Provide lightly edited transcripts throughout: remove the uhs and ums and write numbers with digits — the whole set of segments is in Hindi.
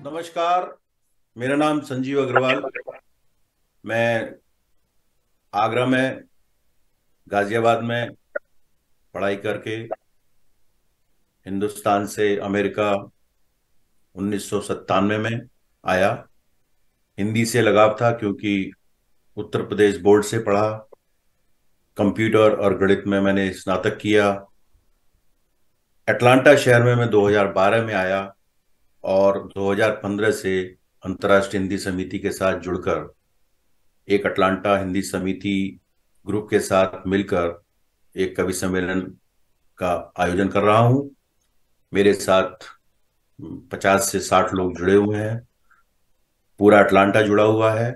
नमस्कार। मेरा नाम संजीव अग्रवाल। मैं आगरा में, गाजियाबाद में पढ़ाई करके हिंदुस्तान से अमेरिका 1997 में आया। हिंदी से लगाव था क्योंकि उत्तर प्रदेश बोर्ड से पढ़ा। कंप्यूटर और गणित में मैंने स्नातक किया। अटलांटा शहर में मैं 2012 में आया और 2015 से अंतर्राष्ट्रीय हिंदी समिति के साथ जुड़कर एक अटलांटा हिंदी समिति ग्रुप के साथ मिलकर एक कवि सम्मेलन का आयोजन कर रहा हूं। मेरे साथ 50 से 60 लोग जुड़े हुए हैं। पूरा अटलांटा जुड़ा हुआ है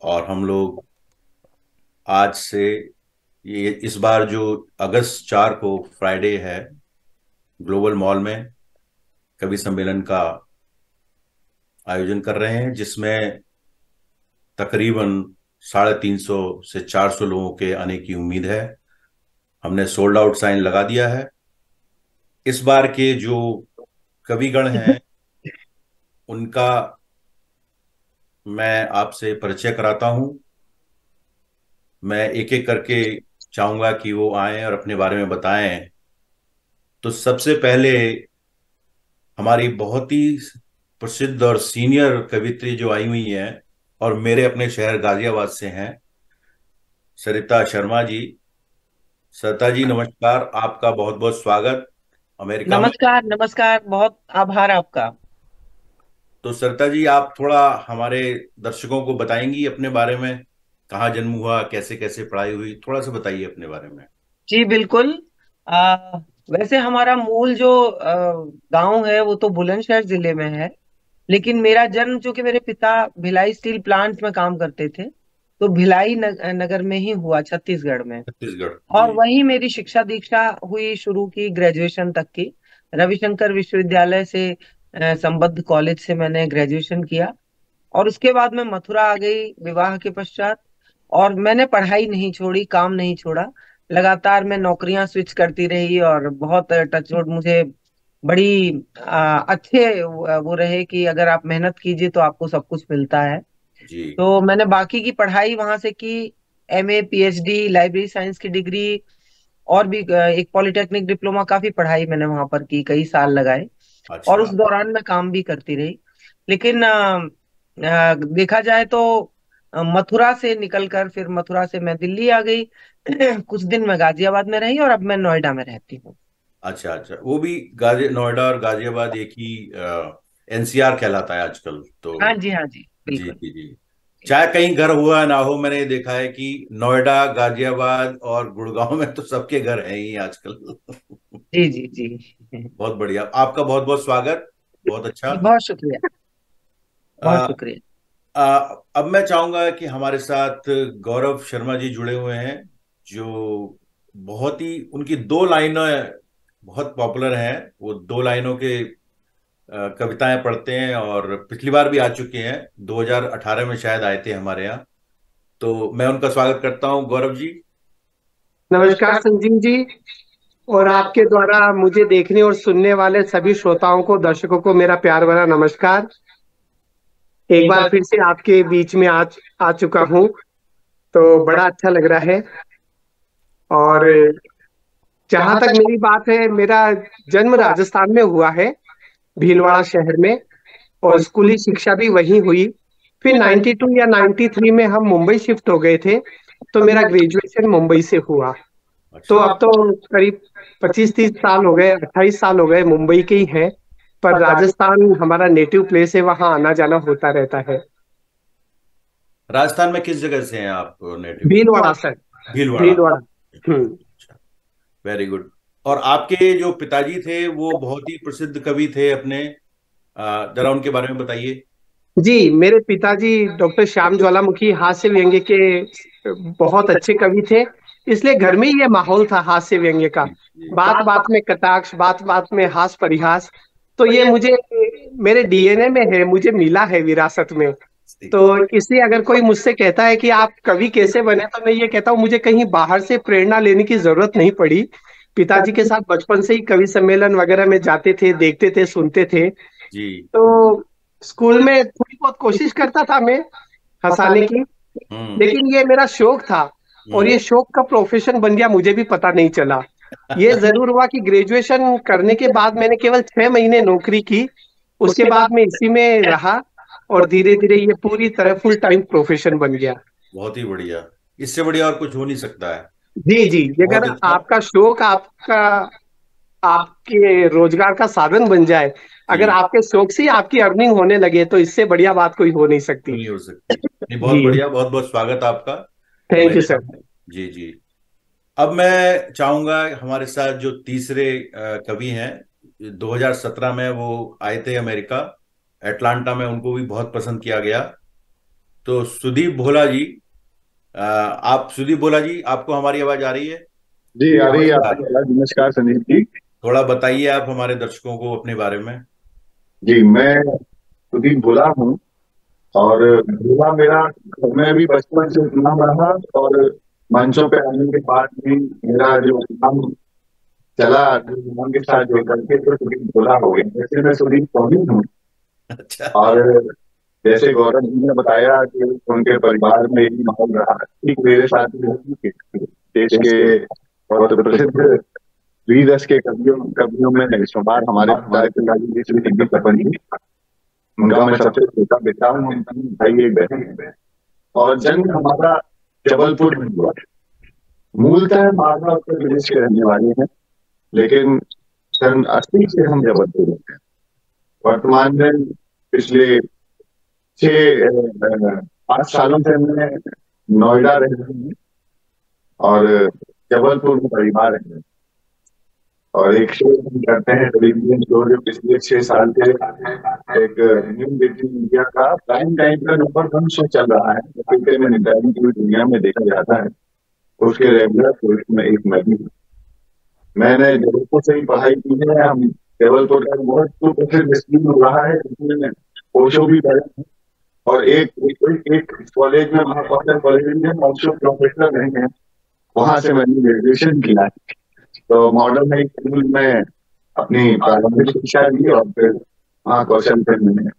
और हम लोग आज से ये इस बार जो अगस्त 4 को फ्राइडे है, ग्लोबल मॉल में कवि सम्मेलन का आयोजन कर रहे हैं, जिसमें तकरीबन 350 से 400 लोगों के आने की उम्मीद है। हमने सोल्ड आउट साइन लगा दिया है। इस बार के जो कविगण हैं उनका मैं आपसे परिचय कराता हूं। मैं एक एक करके चाहूंगा कि वो आएं और अपने बारे में बताएं। तो सबसे पहले हमारी बहुत ही प्रसिद्ध और सीनियर कवित्री जो आई हुई हैं और मेरे अपने शहर गाजियाबाद से हैं, सरिता शर्मा जी। सरिता जी नमस्कार, आपका बहुत बहुत स्वागत अमेरिका में। नमस्कार नमस्कार, बहुत आभार आपका। तो सरिता जी, आप थोड़ा हमारे दर्शकों को बताएंगी अपने बारे में, कहाँ जन्म हुआ, कैसे कैसे पढ़ाई हुई, थोड़ा सा बताइए अपने बारे में। जी बिल्कुल। वैसे हमारा मूल जो गांव है वो तो बुलंदशहर जिले में है। लेकिन मेरा जन्म, चूंकि मेरे पिता भिलाई स्टील प्लांट में काम करते थे, तो भिलाई नगर में ही हुआ, छत्तीसगढ़ में। छत्तीसगढ़ और जी। वहीं मेरी शिक्षा दीक्षा हुई, शुरू की ग्रेजुएशन तक की। रविशंकर विश्वविद्यालय से संबद्ध कॉलेज से मैंने ग्रेजुएशन किया। और उसके बाद मैं मथुरा आ गई विवाह के पश्चात। और मैंने पढ़ाई नहीं छोड़ी, काम नहीं छोड़ा। लगातार मैं नौकरियां स्विच करती रही और बहुत टचवुड मुझे बड़ी अच्छे वो रहे कि अगर आप मेहनत कीजिए तो आपको सब कुछ मिलता है। जी। तो मैंने बाकी की पढ़ाई वहां से की। एमए, पीएचडी, लाइब्रेरी साइंस की डिग्री, और भी एक पॉलिटेक्निक डिप्लोमा, काफी पढ़ाई मैंने वहां पर की, कई साल लगाए। और उस अच्छा। दौरान मैं काम भी करती रही। लेकिन देखा जाए तो मथुरा से निकलकर फिर मथुरा से मैं दिल्ली आ गई। कुछ दिन मैं गाजियाबाद में रही और अब मैं नोएडा में रहती हूँ। अच्छा अच्छा, वो भी नोएडा और गाजियाबाद एक ही एनसीआर कहलाता है आजकल तो। हाँ जी, हाँ जी, जी बिल्कुल। जी जी। चाहे कहीं घर हुआ ना हो, मैंने देखा है कि नोएडा, गाजियाबाद और गुड़गांव में तो सबके घर हैं ही आजकल। जी जी जी। बहुत बढ़िया, आपका बहुत बहुत स्वागत। बहुत अच्छा। जी, बहुत शुक्रिया। बहुत अ, शुक्रिया। अब मैं चाहूंगा कि हमारे साथ गौरव शर्मा जी जुड़े हुए हैं, जो बहुत ही, उनकी दो लाइनें बहुत पॉपुलर हैं। वो दो लाइनों के कविताएं पढ़ते हैं और पिछली बार भी आ चुके हैं, 2018 में शायद आए थे हमारे यहाँ। तो मैं उनका स्वागत करता हूं, गौरव जी। नमस्कार संजीव जी। और आपके द्वारा मुझे देखने और सुनने वाले सभी श्रोताओं को, दर्शकों को मेरा प्यार भरा नमस्कार। एक बार फिर से आपके बीच में आ चुका हूँ, तो बड़ा अच्छा लग रहा है। और जहां तक मेरी बात है, मेरा जन्म राजस्थान में हुआ है, भीलवाड़ा शहर में। और स्कूली शिक्षा भी वहीं हुई। फिर 92 या 93 में हम मुंबई शिफ्ट हो गए थे, तो मेरा ग्रेजुएशन मुंबई से हुआ। तो अच्छा। अब तो करीब 25-30 साल हो गए, 28 साल हो गए मुंबई के ही है। पर राजस्थान हमारा नेटिव प्लेस है, वहाँ आना जाना होता रहता है। राजस्थान में किस जगह से हैं आप नेटिव? भीलवाड़ा सर। भीलवाड़ा। भीलवाड़ा। हम्म। अच्छा, वेरी गुड। और आपके जो पिताजी थे वो बहुत ही प्रसिद्ध कवि थे अपने, जरा उनके बारे में बताइए। जी, मेरे पिताजी डॉक्टर श्याम ज्वालामुखी हास्य व्यंग्य के बहुत अच्छे कवि थे। इसलिए घर में ही ये माहौल था हास्य व्यंग्य का। जी जी। बात बात में कटाक्ष, बात बात में हास परिहास। तो ये मुझे मेरे डीएनए में है, मुझे मिला है विरासत में। तो इसलिए अगर कोई मुझसे कहता है कि आप कवि कैसे बने, तो मैं ये कहता हूँ मुझे कहीं बाहर से प्रेरणा लेने की जरूरत नहीं पड़ी। पिताजी के साथ बचपन से ही कवि सम्मेलन वगैरह में जाते थे, देखते थे, सुनते थे। जी। तो स्कूल में थोड़ी बहुत कोशिश करता था मैं हंसाने की, हम्म। लेकिन ये मेरा शौक था और हम्म। ये शौक का प्रोफेशन बन गया, मुझे भी पता नहीं चला। ये जरूर हुआ कि ग्रेजुएशन करने के बाद मैंने केवल 6 महीने नौकरी की, उसके बाद मैं इसी में रहा और धीरे धीरे ये पूरी तरह फुल टाइम प्रोफेशन बन गया। बहुत ही बढ़िया। इससे बढ़िया और कुछ हो नहीं सकता है। जी जी, बहुत अगर अच्छा। आपका शौक आपका आपके रोजगार का साधन बन जाए, अगर जी। आपके शौक से ही आपकी अर्निंग होने लगे, तो इससे बढ़िया बात कोई हो नहीं सकती। नहीं हो सकती। नहीं, बहुत जी, बढ़िया, बहुत बहुत स्वागत आपका। मैं थैंक यू सर। जी जी। अब मैं चाहूंगा हमारे साथ जो तीसरे कवि हैं, 2017 में वो आए थे अमेरिका, एटलांटा में, उनको भी बहुत पसंद किया गया। तो सुदीप भोला जी, आप सुदीप भोला जी, आपको हमारी आवाज आ रही है? जी आ रही है आपकी नमस्कार। आवाज। नमस्कार संदीप जी। थोड़ा बताइए आप हमारे दर्शकों को अपने बारे में। जी मैं सुदीप भोला हूँ। और भोला मेरा घर में भी बचपन से नाम रहा, और मंचों पे आने के बाद भी मेरा जो नाम चला, जो नाम के साथ जो करके तो सुदीप भोला हो गया। वैसे मैं सुदीप सोनी हूँ। अच्छा। और जैसे गौरव जी ने बताया कि उनके परिवार में यही माहौल रहा, ठीक मेरे साथ भी है। देश के बहुत प्रसिद्ध वीरस के कवियों कवियों में शुमार हमारे पिताजी जी श्री दिग्विजय सरपंच जी। उनका मैं सबसे छोटा बेटा हूँ, हम तीन भाई एक बहन है। और जन्म हमारा जबलपुर में हुआ। मूलतः मालवा उत्तर प्रदेश के रहने वाले हैं, लेकिन सन 80 से हम जबलपुर में हैं। वर्तमान में पिछले 5 सालों से मैं नोएडा रह रही हूँ, और जबलपुर में परिवार है। और एक शो हम करते हैं, टेलीविजन शो, जो पिछले 6 साल से एक न्यूज 18 इंडिया का प्राइम टाइम का नंबर 1 शो चल रहा है, जो क्रिकेट में निगरानी पूरी दुनिया में देखा जाता है। उसके रेगुलर होस्ट में एक मैं भी हूँ। मैंने जबलपुर से ही पढ़ाई की है। हम जबलपुर का बहुत सुप्रसिद्ध स्कूल रहा है, जिसमें कोचो भी पढ़े हैं। और एक कॉलेज में, महापालिका कॉलेज में ऑल्सो प्रोफेसर रहे हैं। वहां से मैंने ग्रेजुएशन किया है। तो मॉडर्न हाई स्कूल में अपनी प्रारंभिक शिक्षा ली, और फिर वहाँ कौशल फिर मैंने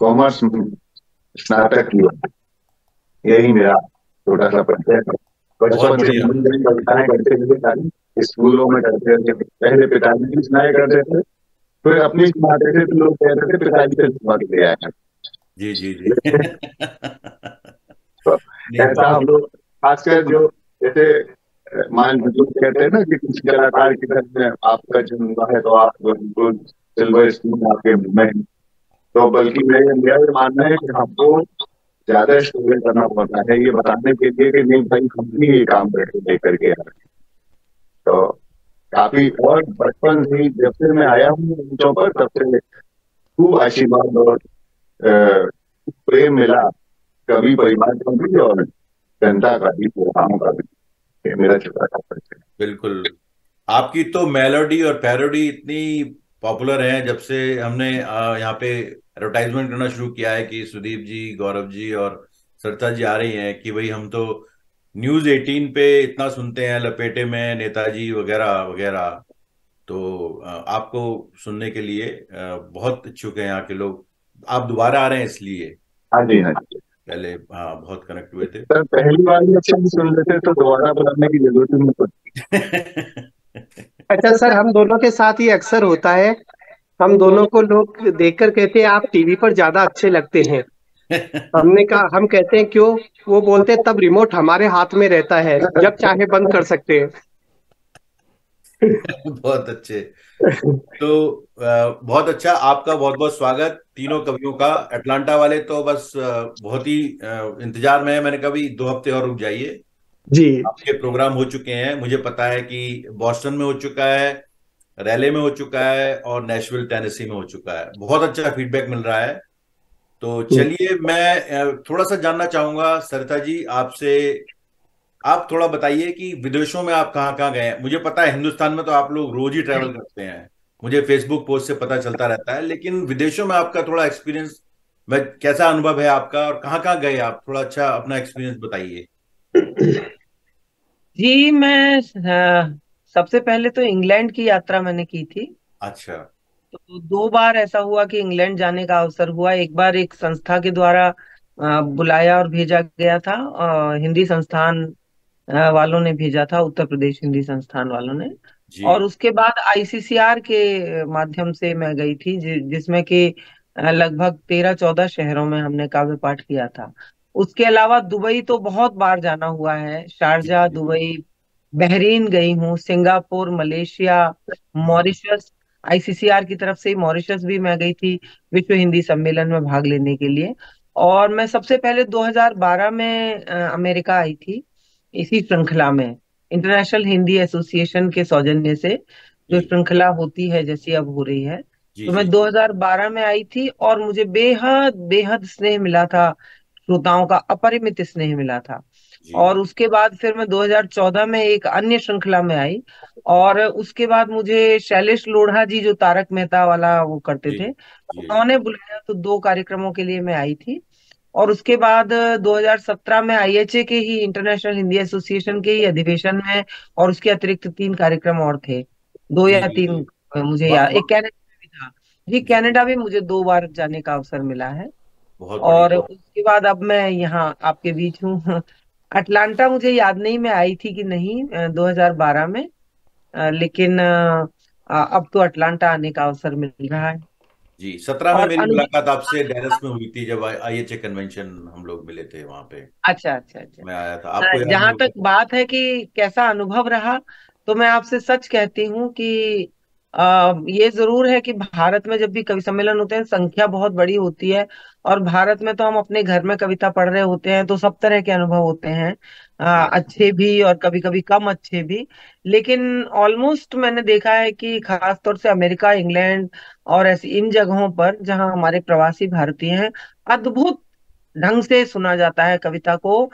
कॉमर्स में स्नातक किया। यही मेरा छोटा सा परिचय है। बचपन से कविताएं करते हुए सारी स्कूलों में करते थे। पहले पिताजी की सुनाया करते थे, फिर अपनी सुनाते थे, तो लोग कहते थे पिताजी से सुना के ले आए हैं। जी जी जी। तो नहीं, ऐसा हम लोग, खासकर जो जैसे मान लोग कहते हैं ना कि किसी कलाकार के घर में आपका जन्म हुआ है, तो आप बिल्कुल सिल्वर स्पून आपके मुंह में है। तो बल्कि मेरा ये मानना है कि हमको ज्यादा स्ट्रगल करना पड़ता है, ये बताने के लिए कि नहीं भाई, हम भी ये काम करके लेकर के आ रहे हैं। तो काफी, और बचपन से जब से मैं आया हूँ मंचों पर, तब से खूब आशीर्वाद और प्रेम मिला, कवि परिवार का भी और जनता का भी, प्रोग्रामों का भी। ये मेरा छोटा सा परिचय। बिल्कुल। आपकी तो मेलोडी और पैरोडी इतनी पॉपुलर है, जब से हमने यहाँ पे एडवर्टाइजमेंट करना शुरू किया है कि सुदीप जी, गौरव जी और सरिता जी आ रही हैं, कि भाई हम तो न्यूज 18 पे इतना सुनते हैं, लपेटे में, नेताजी वगैरह वगैरह। तो आपको सुनने के लिए बहुत इच्छुक हैं यहाँ के लोग। आप दोबारा आ रहे हैं इसलिए। हाँ जी, हाँ जी। पहले हाँ बहुत कनेक्ट हुए थे। सर पहली बार ही अच्छे से सुन लेते तो दोबारा बुलाने की जरूरत ही नहीं पड़ती। अच्छा सर, हम दोनों के साथ ये अक्सर होता है, हम दोनों को लोग देखकर कहते हैं आप टीवी पर ज्यादा अच्छे लगते हैं। हमने कहा, हम कहते हैं क्यों? वो बोलते हैं तब रिमोट हमारे हाथ में रहता है, जब चाहे बंद कर सकते हैं। बहुत अच्छे। तो बहुत अच्छा, आपका बहुत बहुत स्वागत तीनों कवियों का। अटलांटा वाले तो बस बहुत ही इंतजार में है। मैंने कभी 2 हफ्ते और रुक जाइए। जी आपके प्रोग्राम हो चुके हैं, मुझे पता है कि बॉस्टन में हो चुका है, रैले में हो चुका है, और नेशविल टेनेसी में हो चुका है। बहुत अच्छा फीडबैक मिल रहा है। तो चलिए, मैं थोड़ा सा जानना चाहूंगा सरिता जी आपसे। आप थोड़ा बताइए कि विदेशों में आप कहाँ कहाँ गए हैं। मुझे पता है हिंदुस्तान में तो आप लोग रोज ही ट्रैवल करते हैं, मुझे फेसबुक पोस्ट से पता चलता रहता है, लेकिन विदेशों में आपका थोड़ा एक्सपीरियंस मैं कैसा अनुभव है आपका और कहाँ कहाँ गए आप, थोड़ा अच्छा अपना एक्सपीरियंस बताइए। जी मैं सबसे पहले तो इंग्लैंड की यात्रा मैंने की थी। अच्छा। तो 2 बार ऐसा हुआ कि इंग्लैंड जाने का अवसर हुआ। एक बार एक संस्था के द्वारा बुलाया और भेजा गया था, हिंदी संस्थान वालों ने भेजा था, उत्तर प्रदेश हिंदी संस्थान वालों ने। और जी उसके बाद आईसीसीआर के माध्यम से मैं गई थी, जिसमें कि लगभग 13-14 शहरों में हमने काव्य पाठ किया था। उसके अलावा दुबई तो बहुत बार जाना हुआ है, जी शारजा, जी। दुबई, बहरीन गई हूँ, सिंगापुर, मलेशिया, मॉरिशस। आईसीसीआर की तरफ से मॉरिशस भी मैं गई थी विश्व हिंदी सम्मेलन में भाग लेने के लिए। और मैं सबसे पहले 2012 में अमेरिका आई थी, इसी श्रृंखला में, इंटरनेशनल हिंदी एसोसिएशन के सौजन्य से जो जी श्रृंखला होती है जैसी अब हो रही है। जी तो जी मैं जी 2012 में आई थी और मुझे बेहद बेहद स्नेह मिला था, श्रोताओं का अपरिमित स्नेह मिला था। जी और उसके बाद फिर मैं 2014 में एक अन्य श्रृंखला में आई। और उसके बाद मुझे शैलेश लोढ़ा जी, जो तारक मेहता वाला वो करते जी थे, जी उन्होंने बुलाया, तो 2 कार्यक्रमों के लिए मैं आई थी। और उसके बाद 2017 में आईएचए के ही, इंटरनेशनल हिंदी एसोसिएशन के ही अधिवेशन में, और उसके अतिरिक्त 3 कार्यक्रम और थे, दो जी या जी जी। तीन मुझे वाह याद, एक वाह। कनाडा में भी था। जी, जी कनाडा भी मुझे 2 बार जाने का अवसर मिला है। बहुत और बढ़िया। उसके बाद अब मैं यहाँ आपके बीच हूँ। अटलांटा मुझे याद नहीं मैं आई थी कि नहीं 2012 में, लेकिन अब तो अटलांटा आने का अवसर मिल रहा है। जी 17 में और मेरी अनुभव, मुलाकात आपसे डेनस में हुई थी, जब आईएचए कन्वेंशन हम लोग मिले थे वहां पे। अच्छा अच्छा अच्छा। मैं आया था, आपको याद जहां होगा। तक बात है कि कैसा अनुभव रहा, तो मैं आपसे सच कहती हूँ कि ये जरूर है कि भारत में जब भी कवि सम्मेलन होते हैं, संख्या बहुत बड़ी होती है। और भारत में तो हम अपने घर में कविता पढ़ रहे होते हैं, तो सब तरह के अनुभव होते हैं, जी अच्छे भी और कभी कभी कम अच्छे भी। लेकिन ऑलमोस्ट मैंने देखा है कि खास तौर से अमेरिका, इंग्लैंड और ऐसी इन जगहों पर जहाँ हमारे प्रवासी भारतीय हैं, अद्भुत ढंग से सुना जाता है कविता को।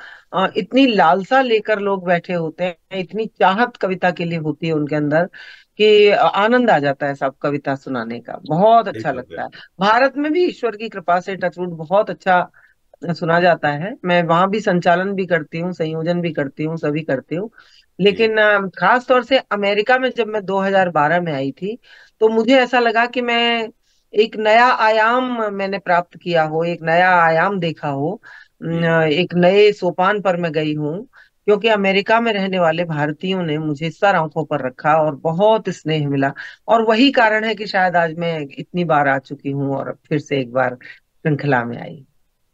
इतनी लालसा लेकर लोग बैठे होते हैं, इतनी चाहत कविता के लिए होती है उनके अंदर, कि आनंद आ जाता है सब कविता सुनाने का, बहुत सही अच्छा बात लगता है। है। भारत में भी ईश्वर की कृपा से टचवुड बहुत अच्छा सुना जाता है। मैं वहां भी संचालन भी करती हूँ, संयोजन भी करती हूँ, सभी करती हूँ। जी लेकिन खास तौर से अमेरिका में जब मैं 2012 में आई थी, तो मुझे ऐसा लगा कि मैं एक नया आयाम मैंने प्राप्त किया हो, एक नया आयाम देखा हो, जी एक नए सोपान पर मैं गई हूँ। क्योंकि अमेरिका में रहने वाले भारतीयों ने मुझे सर आंखों पर रखा और बहुत स्नेह मिला। और वही कारण है कि शायद आज मैं इतनी बार आ चुकी हूँ और फिर से एक बार श्रृंखला में आई।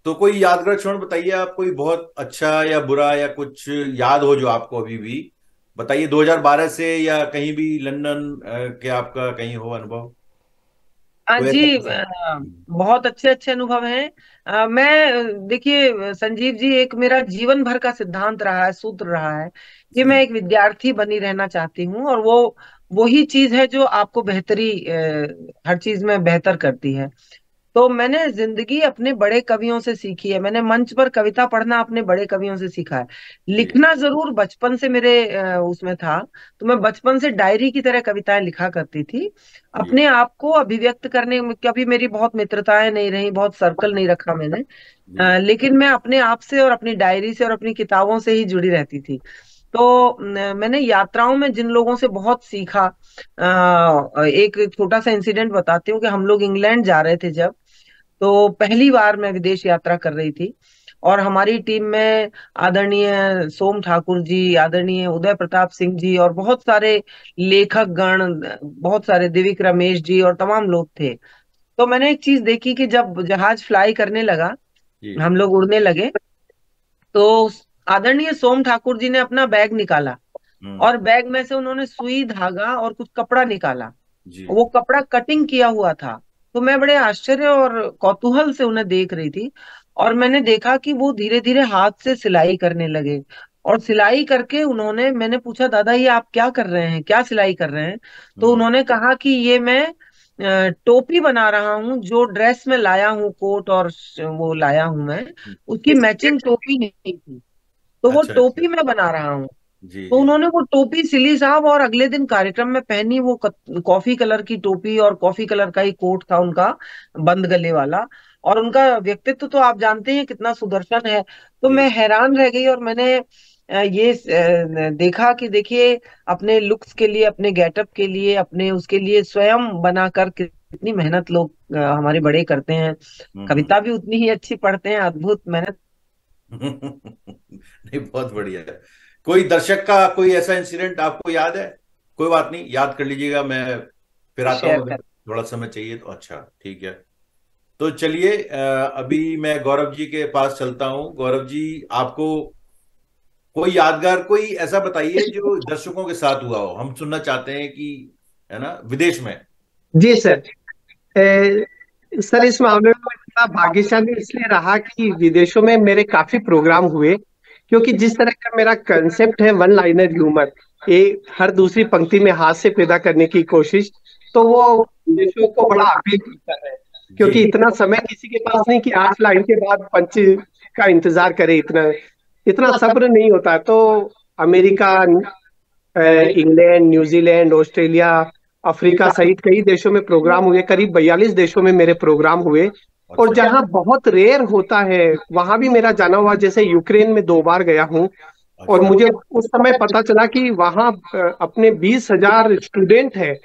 तो कोई यादगार क्षण बताइए आप, कोई बहुत अच्छा या बुरा या कुछ याद हो जो आपको अभी भी, बताइए 2012 से, या कहीं भी लंदन के आपका कहीं हो अनुभव, कोई ऐसा जी, प्रसंग। बहुत अच्छे अच्छे अनुभव हैं। मैं देखिए संजीव जी, एक मेरा जीवन भर का सिद्धांत रहा है, सूत्र रहा है, कि मैं जी एक विद्यार्थी बनी रहना चाहती हूँ। और वो वही चीज है जो आपको बेहतरी, हर चीज में बेहतर करती है। तो मैंने जिंदगी अपने बड़े कवियों से सीखी है, मैंने मंच पर कविता पढ़ना अपने बड़े कवियों से सीखा है। जी लिखना जरूर बचपन से मेरे उसमें था। तो मैं बचपन से डायरी की तरह कविताएं लिखा करती थी, जी अपने आप को अभिव्यक्त करने में। कभी मेरी बहुत मित्रताएं नहीं रही, बहुत सर्कल नहीं रखा मैंने, जी लेकिन मैं अपने आप से और अपनी डायरी से और अपनी किताबों से ही जुड़ी रहती थी। तो मैंने यात्राओं में जिन लोगों से बहुत सीखा, एक छोटा सा इंसिडेंट बताती हूँ कि हम लोग इंग्लैंड जा रहे थे जब, तो पहली बार मैं विदेश यात्रा कर रही थी। और हमारी टीम में आदरणीय सोम ठाकुर जी, आदरणीय उदय प्रताप सिंह जी, और बहुत सारे लेखक गण, बहुत सारे दिविक रमेश जी और तमाम लोग थे। तो मैंने एक चीज देखी कि जब जहाज फ्लाई करने लगा, जी हम लोग उड़ने लगे, तो आदरणीय सोम ठाकुर जी ने अपना बैग निकाला, हम्म। और बैग में से उन्होंने सुई, धागा और कुछ कपड़ा निकाला। जी वो कपड़ा कटिंग किया हुआ था। तो मैं बड़े आश्चर्य और कौतूहल से उन्हें देख रही थी। और मैंने देखा कि वो धीरे धीरे हाथ से सिलाई करने लगे। और सिलाई करके उन्होंने, मैंने पूछा दादा ये आप क्या कर रहे हैं, क्या सिलाई कर रहे हैं? तो हम्म। उन्होंने कहा कि ये मैं टोपी बना रहा हूँ, जो ड्रेस में लाया हूँ, कोट और वो लाया हूँ मैं, उसकी मैचिंग टोपी नहीं थी, तो वो अच्छा अच्छा। टोपी मैं बना रहा हूँ। जी तो जी उन्होंने वो टोपी सिली साहब, और अगले दिन कार्यक्रम में पहनी वो कॉफी कलर की टोपी, और कॉफी कलर का ही कोट था उनका, बंद गले वाला। और उनका व्यक्तित्व तो आप जानते हैं कितना सुदर्शन है। तो मैं हैरान रह गई और मैंने देखा कि देखिए अपने लुक्स के लिए, अपने गेटअप के लिए, अपने उसके लिए स्वयं बनाकर कितनी मेहनत लोग हमारे बड़े करते हैं। कविता भी उतनी ही अच्छी पढ़ते हैं, अद्भुत मेहनत। नहीं, बहुत बढ़िया है। कोई दर्शक का कोई ऐसा इंसिडेंट आपको याद है? कोई बात नहीं, याद कर लीजिएगा, मैं फिर आता हूँ शेयर अगर कर। थोड़ा समय चाहिए तो। अच्छा, ठीक है। तो चलिए, अभी मैं गौरव जी के पास चलता हूँ। गौरव जी, आपको कोई यादगार कोई ऐसा बताइए जो दर्शकों के साथ हुआ हो, हम सुनना चाहते हैं कि, है ना, विदेश में। जी सर। सर, इस मामले में मैं इतना भाग्यशाली इसलिए रहा कि विदेशों में मेरे काफी प्रोग्राम हुए, क्योंकि जिस तरह का मेरा कंसेप्ट है वन लाइनर ह्यूमर, ये हर दूसरी पंक्ति में हास्य पैदा करने की कोशिश, तो वो विदेशों को बड़ा अपील करता है। क्योंकि जी। इतना समय किसी के पास नहीं कि 8 लाइन के बाद पंच का इंतजार करे, इतना इतना सब्र नहीं होता। तो America, England, New Zealand, Australia, Africa सहित कई देशों में प्रोग्राम हुए। करीब 42 देशों में मेरे प्रोग्राम हुए। और अच्छा। जहां बहुत रेयर होता है वहां भी मेरा जाना हुआ। जैसे यूक्रेन में 2 बार गया हूँ, और अच्छा। मुझे उस समय पता चला कि वहां अपने 20,000 स्टूडेंट है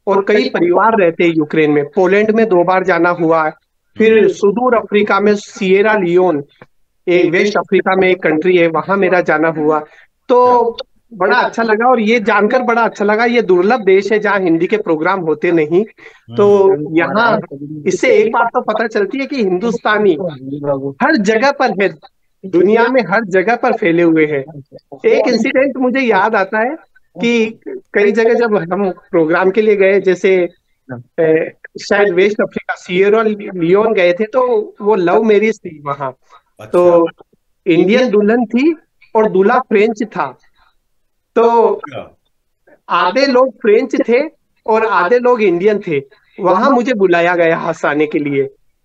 और कई परिवार रहते हैं यूक्रेन में। पोलैंड में 2 बार जाना हुआ। फिर सुदूर अफ्रीका में सिएरा लियोन, एक वेस्ट अफ्रीका में एक कंट्री है, वहां मेरा जाना हुआ। तो अच्छा। बड़ा अच्छा लगा, और ये जानकर बड़ा अच्छा लगा, ये दुर्लभ देश है जहाँ हिंदी के प्रोग्राम होते नहीं। तो यहाँ इससे एक बात तो पता चलती है कि हिंदुस्तानी हर जगह पर है, दुनिया में हर जगह पर फैले हुए हैं। एक इंसिडेंट मुझे याद आता है कि कई जगह जब हम प्रोग्राम के लिए गए, जैसे शायद वेस्ट अफ्रीका सिएरा लियोन गए थे, तो वो लव मैरिज थी वहां। तो अच्छा। इंडियन दुल्हन थी और दूल्हा फ्रेंच था। तो अच्छा। आधे लोग फ्रेंच थे और आधे लोग इंडियन थे। वहां मुझे बुलाया गया हंसाने के लिए।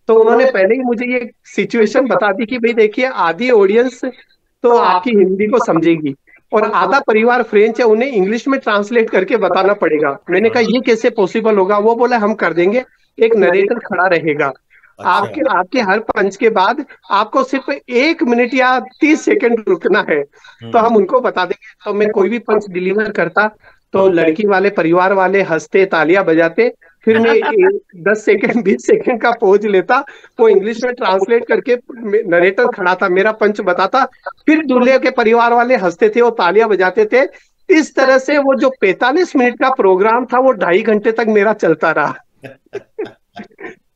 तो उन्होंने पहले ही मुझे ये सिचुएशन बता दी कि भाई देखिए, आधी ऑडियंस तो आपकी हिंदी को समझेगी और आधा परिवार फ्रेंच है, उन्हें इंग्लिश में ट्रांसलेट करके बताना पड़ेगा। मैंने कहा ये कैसे पॉसिबल होगा? वो बोला हम कर देंगे, एक नरेटर खड़ा रहेगा। अच्छा। आपके आपके हर पंच के बाद आपको सिर्फ 1 मिनट या 30 सेकंड रुकना है, तो हम उनको बता देंगे। तो मैं कोई भी पंच डिलीवर करता तो लड़की वाले परिवार वाले हंसते, तालियां बजाते। फिर मैं 10 सेकंड 20 सेकंड का पोज लेता, वो इंग्लिश में ट्रांसलेट करके नरेटर खड़ा था, मेरा पंच बताता। फिर दूल्हे के परिवार वाले हंसते थे, वो तालियां बजाते थे। इस तरह से वो जो 45 मिनट का प्रोग्राम था वो 2.5 घंटे तक मेरा चलता रहा।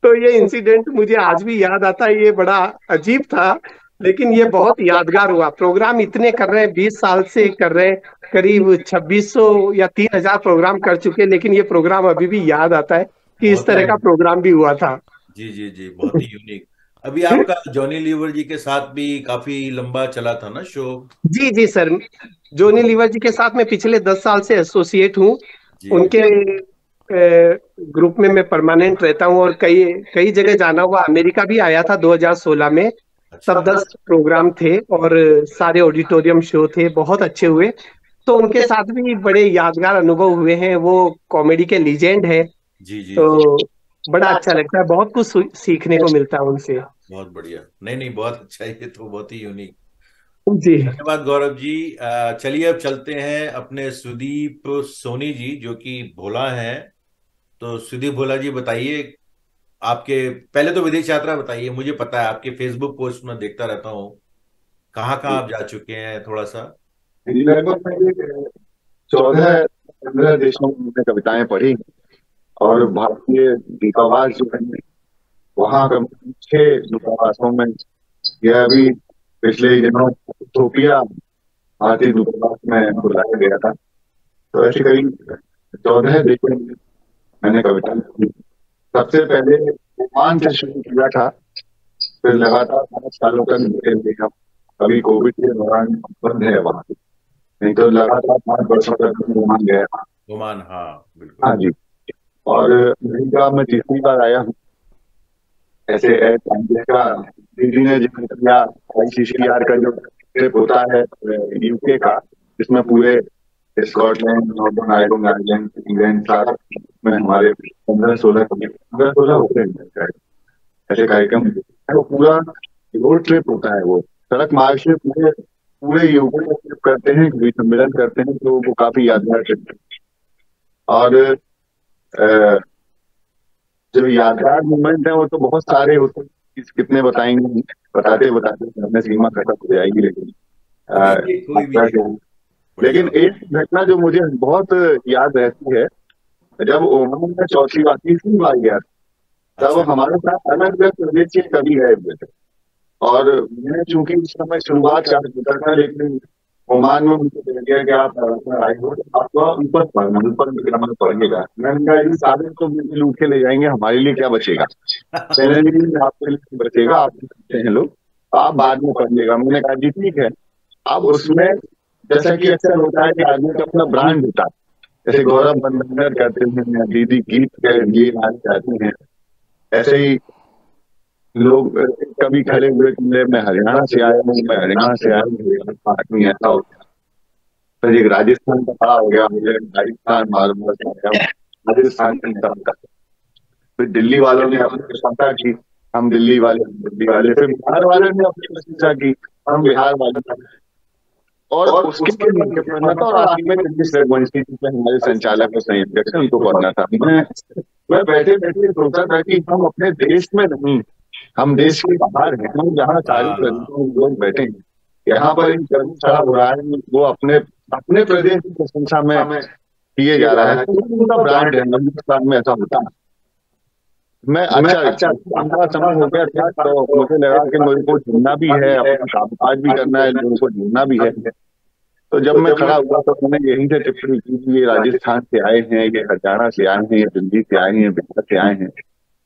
तो ये इंसिडेंट मुझे आज भी याद आता है, ये बड़ा अजीब था, लेकिन ये बहुत यादगार हुआ। प्रोग्राम इतने कर रहे हैं, 20 साल से कर रहे हैं, करीब 2600 या 3000 प्रोग्राम कर चुके, लेकिन ये प्रोग्राम अभी भी याद आता है कि इस बहुत ही, तरह का प्रोग्राम भी हुआ था। जी जी जी, बहुत ही यूनिक। अभी आपका जॉनी लीवर जी के साथ भी काफी लंबा चला था ना शो? जी जी सर, जोनी लीवर जी के साथ मैं पिछले 10 साल से एसोसिएट हूँ। जी। उनके ग्रुप में मैं परमानेंट रहता हूँ, और कई कई जगह जाना हुआ। अमेरिका भी आया था 2016 में, अच्छा। तब 10 प्रोग्राम थे और सारे ऑडिटोरियम शो थे, बहुत अच्छे हुए। तो उनके साथ भी बड़े यादगार अनुभव हुए हैं। वो कॉमेडी के लीजेंड है, जी जी जी। तो बड़ा अच्छा लगता है, बहुत कुछ सीखने को मिलता है उनसे। बहुत बढ़िया। नहीं नहीं, बहुत अच्छा, ये तो बहुत ही यूनिक। जी धन्यवाद गौरव जी। चलिए, अब चलते हैं अपने सुदीप सोनी जी, जो कि भोला हैं। तो सुदीप भोला जी, बताइए, आपके पहले तो विदेश यात्रा बताइए। मुझे पता है, आपके फेसबुक पोस्ट में देखता रहता हूँ, कहाँ कहाँ आप जा चुके हैं, थोड़ा सा। लगभग मैंने 14-15 देशों में मैंने कविताएं पढ़ी, और भारतीय दूतावास जो है वहाँ पे 6 दूतावासों में, यह अभी पिछले ही दिनों इथोपिया भारतीय दूतावास में बुलाया गया था। तो ऐसे करीब 14 देशों में मैंने कविता लिखी। सबसे पहले ओमान से शुरू किया था, फिर लगातार 5 सालों तक लिखे हुए हम। अभी कोविड के दौरान बंद है वहाँ, नहीं तो लगातार 5 वर्षों तक मैं ओमान गया। ओमान, हाँ हाँ बिल्कुल। जी। और अमेरिका में तीसरी बार आया हूँ। ऐसे का दीदी ने जिक्र किया, ICCR का जो ट्रिप होता है UK का, जिसमें पूरे Scotland, northern Ireland, Ireland, England, सारा में हमारे 15-16 होते हैं शायद। ऐसे कार्यक्रम वो पूरा रोड ट्रिप होता है, वो सड़क मार्ग से पूरे पूरे यूपी का ट्रिप करते हैं, कवि सम्मेलन करते हैं, तो वो काफी यादगार ट्रिप है। और जो यादगार मोमेंट है वो तो बहुत सारे होते हैं, कितने बताएंगे, बताते बताते हमने सीमा खत्म हो जाएगी। लेकिन लेकिन एक घटना जो मुझे बहुत याद रहती है, जब ओमान में चौथी बार तीसरी बार गया तब हमारे साथ अलग अलग प्रदेश के कवि गए हुए थे। और मैं चूंकि उस समय शुरुआत कर चुका था, लेकिन ओमान में मुझे कह दिया कि आप आए हो, आपको ऊपर पढ़ना, ऊपर ग्रामर पढ़िएगा। मैंने कहा ये सारे तो बिल्कुल लूट के ले जाएंगे, हमारे लिए क्या बचेगा? पहले दिन आपके लिए बचेगा, आप सकते हैं लोग, आप बाद में पढ़िएगा। मैंने कहा जी ठीक है। अब उसमें जैसा कि अक्सर होता है कि आदमी का अपना ब्रांड होता है, जैसे गौरव बंदर करते हैं, दीदी गीत के लिए चाहती हैं, ऐसे ही लोग कभी खड़े हुए कि मैं हरियाणा से आया हूँ, मैं हरियाणा से आया हूँ, आदमी ऐसा हो गया। फिर एक राजस्थान का खड़ा हो गया, मुझे राजस्थान मालूम राजस्थान का। फिर दिल्ली वालों ने अपनी प्रशंसा की, हम दिल्ली वाले। फिर बिहार वालों ने अपनी प्रशंसा की, हम बिहार वाले। और उसके लिए पढ़ना था, और आखिर में जगदीश रघुवंशी हमारे संचालक और संयोजक से उनको पढ़ना था। मैं बैठे बैठे सोचा था कि हम अपने देश में नहीं, हम देश के बाहर हैं, हम जहाँ सारे प्रदेशों में लोग बैठे हैं, यहाँ पर एक चढ़ा हो रहा है, वो अपने अपने प्रदेश की प्रशंसा में किए जा रहा है। तो उनका ब्रांड है, हिंदुस्तान में ऐसा होता है। मैं अच्छा समय हो गया था, तो मुझे लगा कि मुझे को ढूंढना भी है, अपना कामकाज भी करना है, लोगों को ढूंढना भी है। तो जब मैं खड़ा हुआ तो मैंने यही से टिप्पणी की कि ये राजस्थान से आए हैं, ये हरियाणा से आए हैं, ये दिल्ली से आए हैं, बिहार से आए हैं।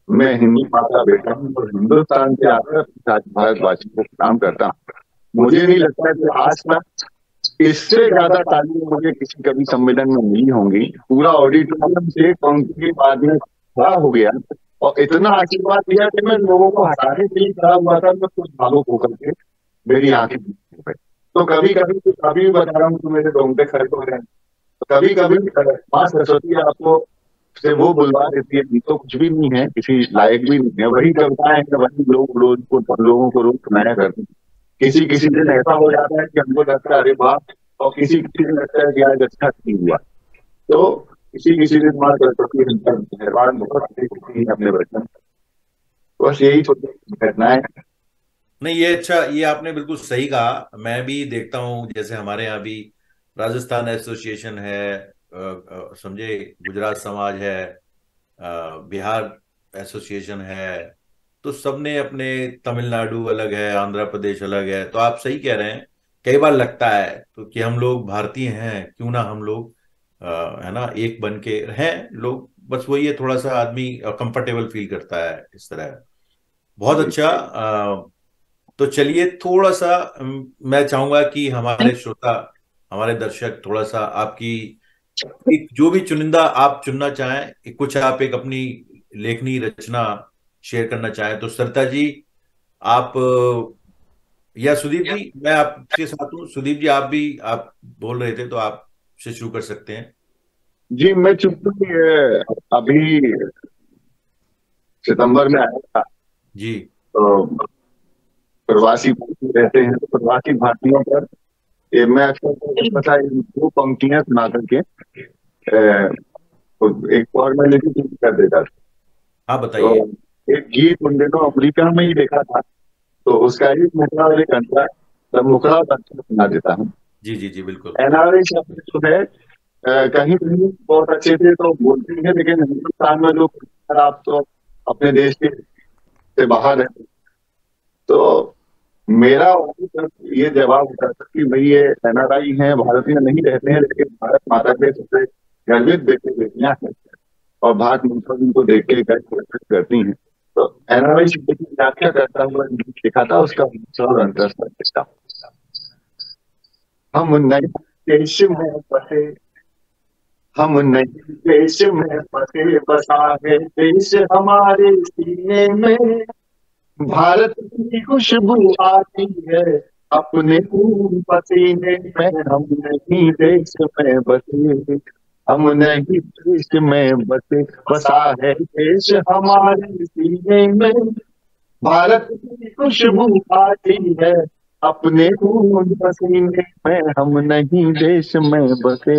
मैं हिंदू माँ का बेटा हूँ और हिंदुस्तान से आकर भारतवासी को प्रणाम करता हूँ। मुझे नहीं लगता कि आज तक इससे ज्यादा तालीम मुझे किसी कवि सम्मेलन में मिली होंगी। पूरा ऑडिटोरियम से पंक्ति के बाद में खड़ा हो गया और इतना आशीर्वाद दिया कि मैं लोगों को हटाने के लिए खड़ा हुआ था, मैं कुछ भावुक होकर के मेरी आंखें तो कभी बता रहा हूँ तो मेरे रोंगटे खड़े हो रहे हैं। तो कभी माँ सरस्वती आपको से वो बुलवा देती है, तो कुछ भी नहीं है, किसी लायक भी नहीं है। वही कविताएं हैं, वही लोग लोगों को रोज सुनाया करते हैं। किसी दिन ऐसा हो जाता है कि हमको लगता है अरे वाह, और किसी दिन लगता है कि आज अच्छा नहीं हुआ। तो किसी दिन माँ सरस्वती मेहरबान बहुत होती है अपने बचपन। बस यही छोटी घटनाएं। नहीं, ये अच्छा, ये आपने बिल्कुल सही कहा। मैं भी देखता हूँ, जैसे हमारे यहाँ भी राजस्थान एसोसिएशन है, समझे, गुजरात समाज है, बिहार एसोसिएशन है, तो सबने अपने, तमिलनाडु अलग है, आंध्र प्रदेश अलग है। तो आप सही कह रहे हैं, कई बार लगता है तो कि हम लोग भारतीय हैं, क्यों ना हम लोग है ना एक बन के रहें लोग। बस वही है, थोड़ा सा आदमी कंफर्टेबल फील करता है इस तरह। बहुत अच्छा। तो चलिए, थोड़ा सा मैं चाहूंगा कि हमारे श्रोता, हमारे दर्शक थोड़ा सा आपकी एक जो भी चुनिंदा आप चुनना चाहें, कुछ आप एक अपनी लेखनी रचना शेयर करना चाहें, तो सरिता जी आप, या सुदीप जी, मैं आपके साथ हूँ। सुदीप जी आप भी, आप बोल रहे थे तो आप से शुरू कर सकते हैं। जी, मैं चूंकि अभी सितंबर में आया था जी, तो प्रवासी रहते हैं, तो प्रवासी भारतीयों पर मैं अक्सर पता है दो पंक्तियां सुना करके एक और मैं लिखी कर देता था। हाँ बताइए। तो एक गीत उन दिनों अमेरिका में ही देखा था, तो उसका एक मुखड़ा और एक अंतरा, तब मुखड़ा और अंतरा सुना देता हूँ। जी जी जी, बिल्कुल। एनआरआई शब्द जो है कहीं कहीं बहुत अच्छे से तो बोलते हैं, लेकिन हिंदुस्तान में लोग आप तो अपने देश के से बाहर है। तो मेरा ये जवाब होता था कि भाई ये एनआरआई हैं, भारतीय नहीं रहते हैं, लेकिन भारत माता के सबसे गर्वित बेटियां हैं और भारत माता उनको देख के करती हैं। तो एनआरआई शब्द की व्याख्या करता हुआ लिखा था, उसका और अंतर। हम नए देश में बसे, हम नए देश में बसे, बसा है देश हमारे सीने में, भारत की खुशबू आती है अपने खून पसीने में। हम नहीं देश में बसे, हम नहीं देश में बसे, बसा है देश हमारे सीने में, भारत की खुशबू आती है अपने खून पसीने में, हम नहीं देश में बसे।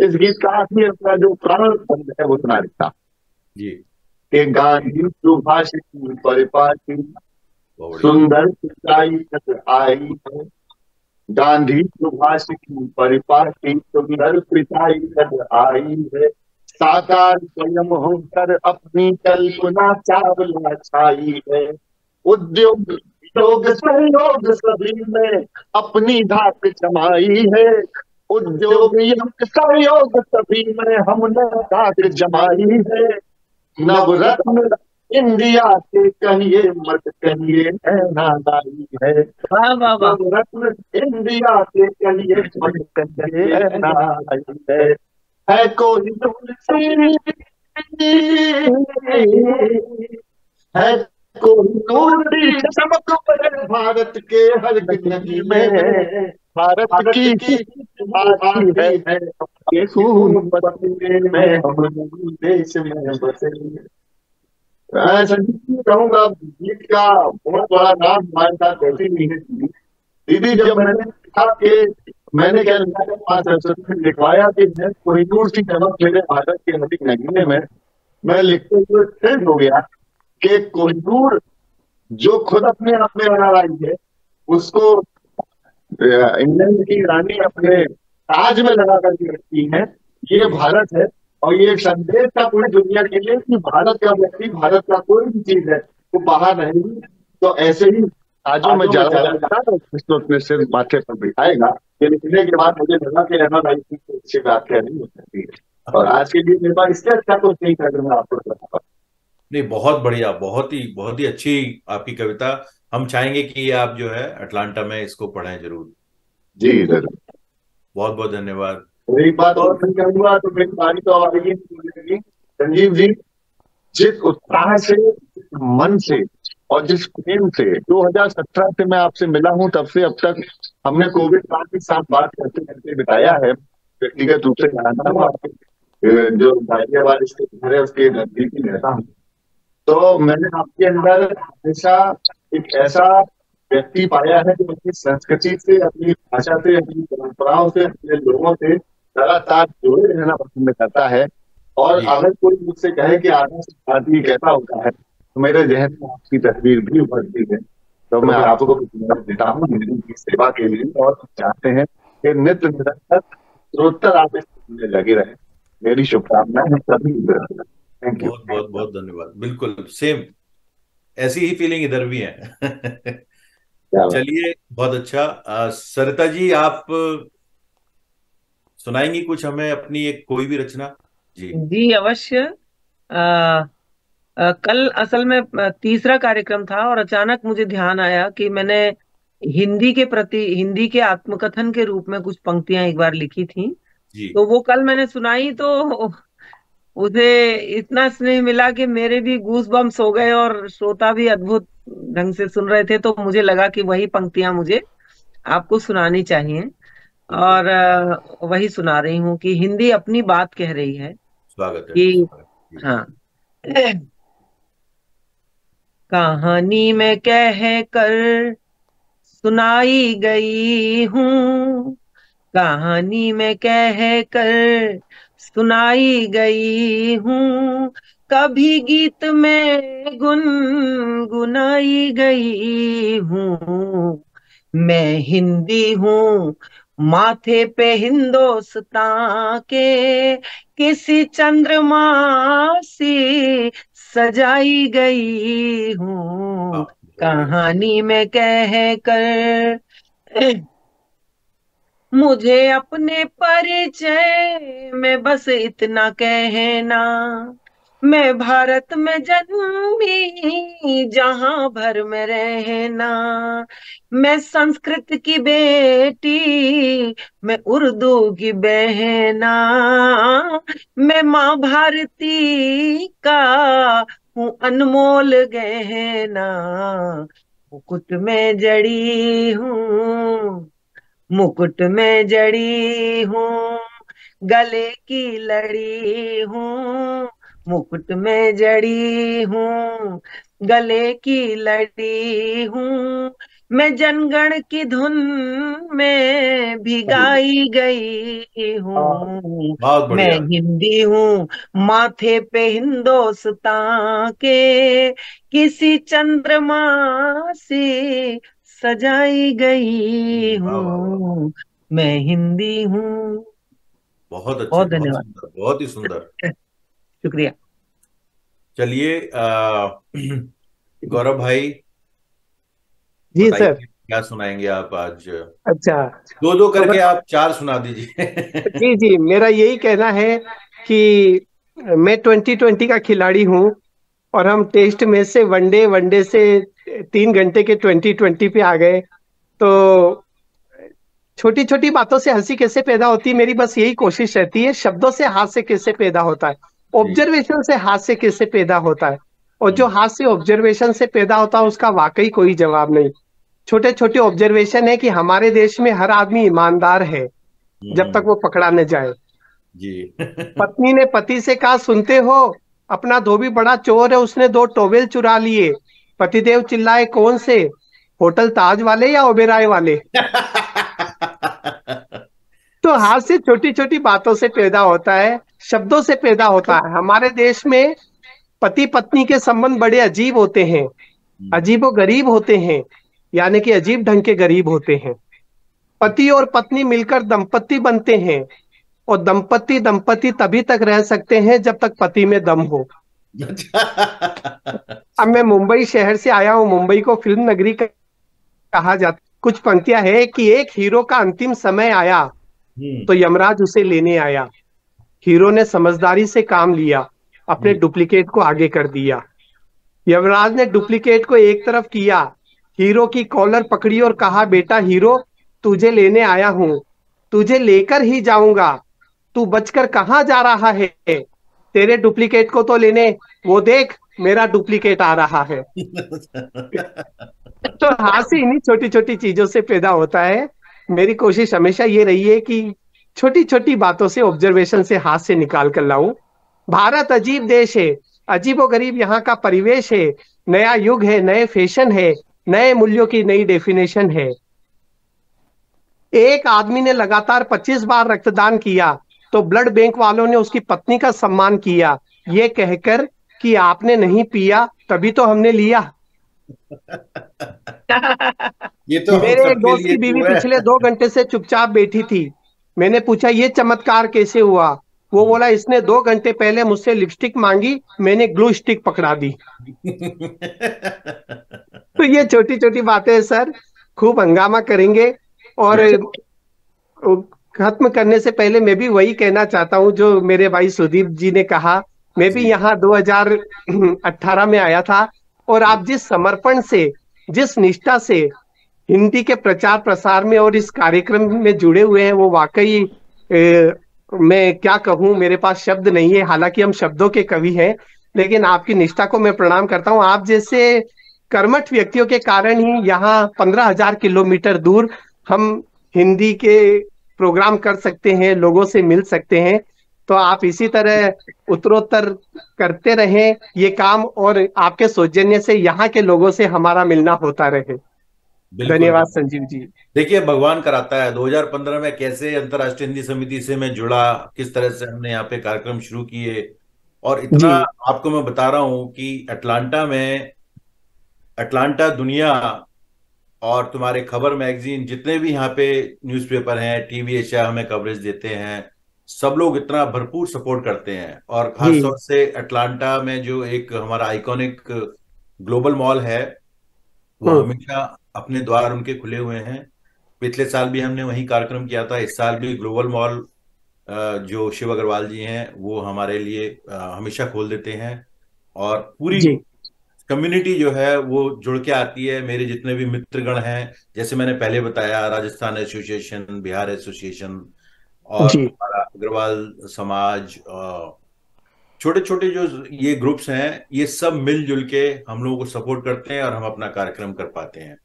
इस गीत का आखिर का जो प्राण बंद है वो सुना देता जी, कि गांधी सुभाष की परिपाटी बहुत बढ़िया। सुंदर सिंचाई तक आई है। गांधी सुभाष की परिपाटी सुंदर सिंचाई तक आई है। साकार स्वयं होकर अपनी कल्पना चावला छाई है। उद्योग योग सहयोग सभी में अपनी धाक जमाई है। उद्योग योग सहयोग सभी में हमने धाक जमाई है। नवरत्न इंडिया के कहिए मत कहिए है नादाई है। वाह वाह वाह। नवरत्न इंडिया के कहिए मत कहिए है नादाई है कोई तुलसी है कोई नूर की चमक पड़े भारत के हर जिंदगी में। भारत की आती है ये खून पसीने में, हम नहीं देश में बसे। मैं संजीव कहूंगा गीत का बहुत बड़ा नाम हमारे साथ ऐसी नहीं है दीदी। जब मैंने कहा कि मैंने क्या लिखा था 5 अक्षर में लिखवाया कि मैं कोहिनूर सी चमक मेरे भारत के नदी नगीने में, मैं लिखते हुए ट्रेंड हो गया कि कोहिनूर जो खुद अपने आप में बना रही है उसको इंग्लैंड की रानी अपने ताज में लगा करके रखी है। ये भारत है और ये एक संदेश था पूरी दुनिया के लिए कि भारत का व्यक्ति, भारत का कोई भी चीज है वो बाहर रहेगी। तो ऐसे ही ताजों में ज्यादा अपने सिर माथे पर बिठाएगा। ये लिखने के बाद मुझे लगा कि रहना भाई की अच्छी व्याख्या नहीं हो सकती है और आज के लिए मेरे पास इससे अच्छा कुछ नहीं था कि मैं आपको बता। नहीं, बहुत बढ़िया, बहुत ही अच्छी आपकी कविता। हम चाहेंगे कि ये आप जो है अटलांटा में इसको पढ़ें जरूर। जी जरूर। बहुत बहुत धन्यवाद। एक बात और मैं कहूंगा तो मेरी बारी तो अब आएगी संजीव जी। जिस उत्साह से, मन से और जिस प्रेम से 2017 से मैं आपसे मिला हूं तब से अब तक हमने कोविड काल के साथ बात करते करते बिताया है। व्यक्तिगत रूप से जानता हूँ आपके जो गाजियाबाद स्थित घर है उसके नजदीक ही रहता हूँ। तो मैंने आपके अंदर हमेशा एक ऐसा व्यक्ति पाया है जो अपनी संस्कृति से, अपनी भाषा से, अपनी परंपराओं से, अपने लोगों से लगातार जुड़े रहना पसंद करता है। और जी, अगर कोई मुझसे कहे कि आदर्श भारतीय कैसा होता है तो मेरे जहन में आपकी तस्वीर भी उभरती है। तो मैं आपको धन्यवाद देता हूँ हिंदी की सेवा के लिए और चाहते हैं कि नित्य निरंतर उत्तरोत्तर आप इस में लगे रहे। मेरी शुभकामनाएं सभी। Thank you. बहुत बहुत बहुत धन्यवाद। बिल्कुल सेम, ऐसी ही फीलिंग इधर भी है। चलिए, बहुत अच्छा। सरिता जी, आप सुनाएंगी कुछ हमें अपनी एक कोई भी रचना? जी जी अवश्य। आ, कल असल में तीसरा कार्यक्रम था और अचानक मुझे ध्यान आया कि मैंने हिंदी के प्रति, हिंदी के आत्मकथन के रूप में कुछ पंक्तियां एक बार लिखी थी। जी। तो वो कल मैंने सुनाई तो उसे इतना स्नेह मिला कि मेरे भी गूज बम्स हो गए और श्रोता भी अद्भुत ढंग से सुन रहे थे। तो मुझे लगा कि वही पंक्तियां मुझे आपको सुनानी चाहिए बिल्कुल, और वही सुना रही हूँ कि हिंदी अपनी बात कह रही है स्वागत है, कि स्वागत। जी हाँ। कहानी में कह कर सुनाई गई हूँ, कहानी में कह कर सुनाई गई हूँ, कभी गीत में गुनगुनाई गई हूँ। मैं हिंदी हूँ, माथे पे हिंदुस्तान के किसी चंद्रमा से सजाई गई हूँ। बहुत बढ़िया। कहानी में कह कर मुझे अपने परिचय में बस इतना कहना, मैं भारत में जन्मी जहां भर में रहना, मैं संस्कृत की बेटी, मैं उर्दू की बहना, मैं माँ भारती का हूँ अनमोल गहना, मुकुट में जड़ी हूँ, मुकुट में जड़ी हूँ, गले की लड़ी हूँ, मुकुट में जड़ी हूँ, गले की लड़ी हूँ, मैं जनगण की धुन में भिगाई गई हूँ। बहुत मैं बढ़िया। हिंदी हूँ, माथे पे हिंदोस्तां के किसी चंद्रमा से सजाई गई वाह वाह वाह, हूँ। मैं हिंदी हूँ। बहुत अच्छे, बहुत बहुत धन्यवाद। सुंदर, बहुत ही सुंदर। शुक्रिया। चलिए गौरव भाई, जी बताइए सर। क्या सुनाएंगे आप आज? अच्छा, दो दो तो करके आप चार सुना दीजिए। जी जी, मेरा यही कहना है कि मैं 2020 का खिलाड़ी हूँ, और हम टेस्ट मैच से वनडे, वनडे से 3 घंटे के 2020 पे आ गए। तो छोटी छोटी बातों से हंसी कैसे पैदा होती है, मेरी बस यही कोशिश रहती है। शब्दों से हास्य कैसे पैदा होता है, जी। ऑब्जर्वेशन से हास्य कैसे पैदा होता है, और जो हम्म, हास्य ऑब्जर्वेशन से पैदा होता है उसका वाकई कोई जवाब नहीं। छोटे छोटे ऑब्जर्वेशन है कि हमारे देश में हर आदमी ईमानदार है जब तक हम्म, वो पकड़ा न जाए। जी। पत्नी ने पति से कहा, सुनते हो, अपना धोबी बड़ा चोर है, उसने 2 टॉवेल चुरा लिए। पतिदेव चिल्लाए, कौन से, होटल ताज वाले या ओबेराय वाले। तो हास्य छोटी छोटी बातों से पैदा होता है, शब्दों से पैदा होता है। हमारे देश में पति पत्नी के संबंध बड़े अजीब होते हैं, हम्म, अजीबो गरीब होते हैं, यानी कि अजीब ढंग के गरीब होते हैं। पति और पत्नी मिलकर दंपति बनते हैं, और दंपति दंपति तभी तक रह सकते हैं जब तक पति में दम हो। अच्छा। अब मैं मुंबई शहर से आया हूँ, मुंबई को फिल्म नगरी कहा जाता। कुछ पंक्तियां है कि एक हीरो का अंतिम समय आया हम्म, तो यमराज उसे लेने आया। हीरो ने समझदारी से काम लिया, अपने जी। डुप्लीकेट को आगे कर दिया। यमराज ने डुप्लीकेट को एक तरफ किया, हीरो की कॉलर पकड़ी और कहा, बेटा हीरो, तुझे लेने आया हूं, तुझे लेकर ही जाऊंगा, तू बचकर कहाँ जा रहा है, तेरे डुप्लीकेट को तो लेने, वो देख, मेरा डुप्लीकेट आ रहा है। तो हास्य इन्हीं छोटी छोटी चीजों से पैदा होता है। मेरी कोशिश हमेशा ये रही है कि छोटी छोटी बातों से, ऑब्जर्वेशन से हास्य निकाल कर लाऊं। भारत अजीब देश है, अजीबो गरीब यहाँ का परिवेश है, नया युग है, नए फैशन है, नए मूल्यों की नई डेफिनेशन है। एक आदमी ने लगातार 25 बार रक्तदान किया तो ब्लड बैंक वालों ने उसकी पत्नी का सम्मान किया, ये कहकर कि आपने नहीं पिया तभी तो हमने लिया। ये तो हम मेरे एक सबके दोस्त लिए की बीवी क्यों है? पिछले 2 घंटे से चुपचाप बैठी थी। मैंने पूछा, ये चमत्कार कैसे हुआ। वो बोला, इसने 2 घंटे पहले मुझसे लिपस्टिक मांगी, मैंने ग्लू स्टिक पकड़ा दी। तो ये छोटी छोटी बातें हैं सर, खूब हंगामा करेंगे। और खत्म करने से पहले मैं भी वही कहना चाहता हूँ जो मेरे भाई सुदीप जी ने कहा। मैं भी जी। यहाँ 2018 में आया था, और जी। आप जिस समर्पण से, जिस निष्ठा से हिंदी के प्रचार प्रसार में और इस कार्यक्रम में जुड़े हुए हैं, वो वाकई मैं क्या कहूँ, मेरे पास शब्द नहीं है। हालांकि हम शब्दों के कवि हैं, लेकिन आपकी निष्ठा को मैं प्रणाम करता हूँ। आप जैसे कर्मठ व्यक्तियों के कारण ही यहाँ 15,000 किलोमीटर दूर हम हिंदी के प्रोग्राम कर सकते हैं, लोगों से मिल सकते हैं। तो आप इसी तरह उत्तरोत्तर करते रहें ये काम, और आपके सौजन्य से यहाँ के लोगों से हमारा मिलना होता रहे। बिल्कुल धन्यवाद बिल्कुल। संजीव जी। देखिए, भगवान कराता है। 2015 में कैसे अंतर्राष्ट्रीय हिंदी समिति से मैं जुड़ा, किस तरह से हमने यहाँ पे कार्यक्रम शुरू किए, और इतना जी आपको मैं बता रहा हूँ कि अटलांटा दुनिया और तुम्हारे खबर मैगजीन, जितने भी यहाँ पे न्यूज़पेपर हैं, टीवी एशिया हमें कवरेज देते हैं, सब लोग इतना भरपूर सपोर्ट करते हैं। और जी खास तौर से अटलांटा में जो एक हमारा आइकॉनिक ग्लोबल मॉल है, वो हम्म, हमेशा अपने द्वार उनके खुले हुए हैं। पिछले साल भी हमने वही कार्यक्रम किया था। इस साल भी ग्लोबल मॉल जो शिव अग्रवाल जी हैं वो हमारे लिए हमेशा खोल देते हैं। और पूरी जी कम्युनिटी जो है वो जुड़ के आती है। मेरे जितने भी मित्रगण हैं, जैसे मैंने पहले बताया, राजस्थान एसोसिएशन, बिहार एसोसिएशन, और जी हमारा अग्रवाल समाज, छोटे छोटे जो ये ग्रुप्स हैं, ये सब मिलजुल के हम लोगों को सपोर्ट करते हैं और हम अपना कार्यक्रम कर पाते हैं।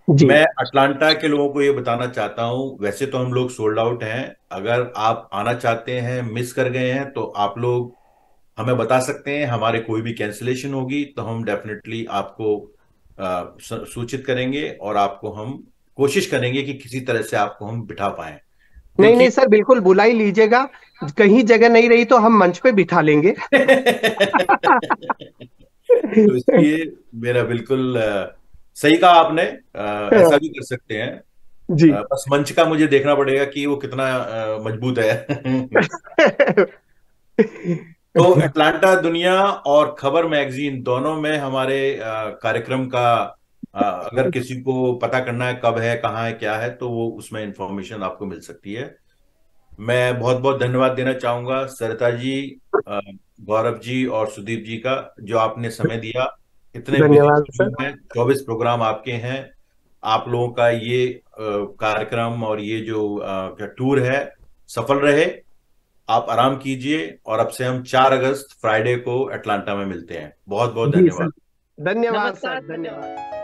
जी मैं अटलांटा के लोगों को ये बताना चाहता हूँ, वैसे तो हम लोग सोल्ड आउट हैं। अगर आप आना चाहते हैं, मिस कर गए हैं, तो आप लोग हमें बता सकते हैं। हमारे कोई भी कैंसिलेशन होगी तो हम डेफिनेटली आपको सूचित करेंगे और आपको हम कोशिश करेंगे कि किसी तरह से आपको हम बिठा पाएं, नहीं क्योंकि नहीं सर, बिल्कुल बुला ही लीजिएगा। कहीं जगह नहीं रही तो हम मंच पे बिठा लेंगे। तो इसलिए मेरा बिल्कुल सही कहा आपने, ऐसा भी कर सकते हैं। जी। बस मंच का मुझे देखना पड़ेगा कि वो कितना मजबूत है। तो अटलांटा दुनिया और खबर मैगजीन दोनों में हमारे कार्यक्रम का अगर किसी को पता करना है कब है, कहाँ है, क्या है, तो वो उसमें इंफॉर्मेशन आपको मिल सकती है। मैं बहुत बहुत धन्यवाद देना चाहूंगा सरिता जी, गौरव जी और सुदीप जी का, जो आपने समय दिया। इतने बिजी धन्यवाद सर। शेड्यूल में 24 प्रोग्राम आपके हैं। आप लोगों का ये कार्यक्रम और ये जो क्या टूर है सफल रहे। आप आराम कीजिए और अब से हम 4 अगस्त फ्राइडे को अटलांटा में मिलते हैं। बहुत बहुत जी सर, धन्यवाद। धन्यवाद नमस्कार सर, धन्यवाद।